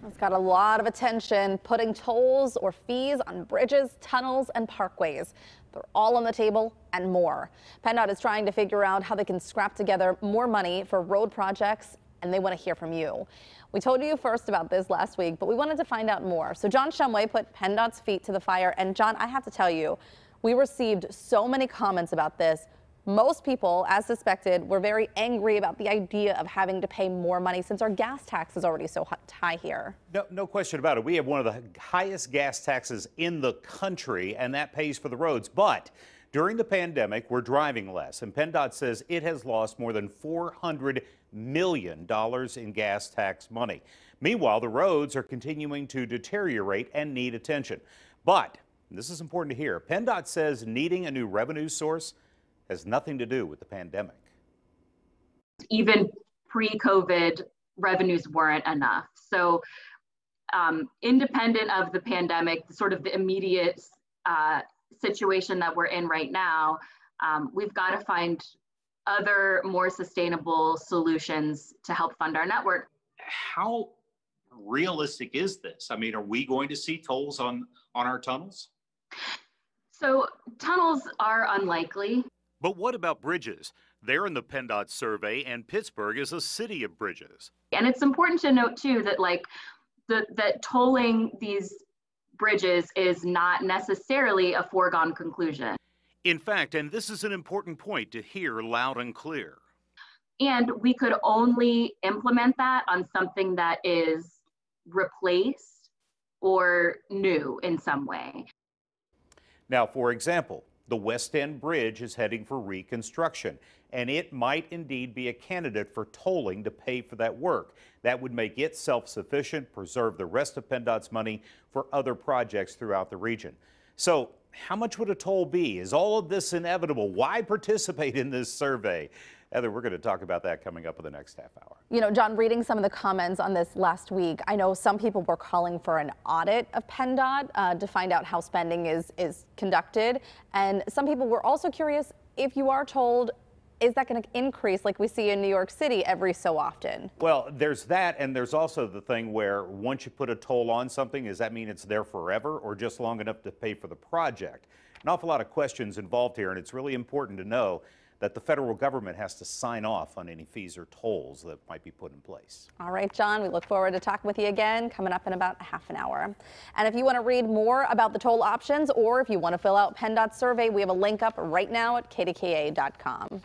It's got a lot of attention, putting tolls or fees on bridges, tunnels, and parkways. They're all on the table and more. PennDOT is trying to figure out how they can scrap together more money for road projects, and they want to hear from you. We told you first about this last week, but we wanted to find out more. So John Shumway put PennDOT's feet to the fire. And John, I have to tell you, we received so many comments about this. Most people, as suspected, were very angry about the idea of having to pay more money since our gas tax is already so high here. No question about it. We have one of the highest gas taxes in the country, and that pays for the roads. But during the pandemic, we're driving less, and PennDOT says it has lost more than $400 million in gas tax money. Meanwhile, the roads are continuing to deteriorate and need attention. But, and this is important to hear, PennDOT says needing a new revenue source has nothing to do with the pandemic. Even pre-COVID, revenues weren't enough. So independent of the pandemic, sort of the immediate situation that we're in right now, we've got to find other more sustainable solutions to help fund our network. How realistic is this? I mean, are we going to see tolls on our tunnels? So tunnels are unlikely. But what about bridges? They're in the PennDOT survey, and Pittsburgh is a city of bridges. And it's important to note too that that tolling these bridges is not necessarily a foregone conclusion. In fact, and this is an important point to hear loud and clear. And we could only implement that on something that is replaced or new in some way. Now, for example, the West End Bridge is heading for reconstruction, and it might indeed be a candidate for tolling to pay for that work. That would make it self-sufficient, preserve the rest of PennDOT's money for other projects throughout the region. So how much would a toll be? Is all of this inevitable? Why participate in this survey? Heather, we're going to talk about that coming up in the next half hour. You know, John, reading some of the comments on this last week, I know some people were calling for an audit of PennDOT to find out how spending is conducted. And some people were also curious, if you are told, is that going to increase like we see in New York City every so often? Well, there's that, and there's also the thing where once you put a toll on something, does that mean it's there forever or just long enough to pay for the project? An awful lot of questions involved here, and it's really important to know that the federal government has to sign off on any fees or tolls that might be put in place. All right, John, we look forward to talking with you again coming up in about half an hour. And if you want to read more about the toll options, or if you want to fill out PennDOT's survey, we have a link up right now at KDKA.com.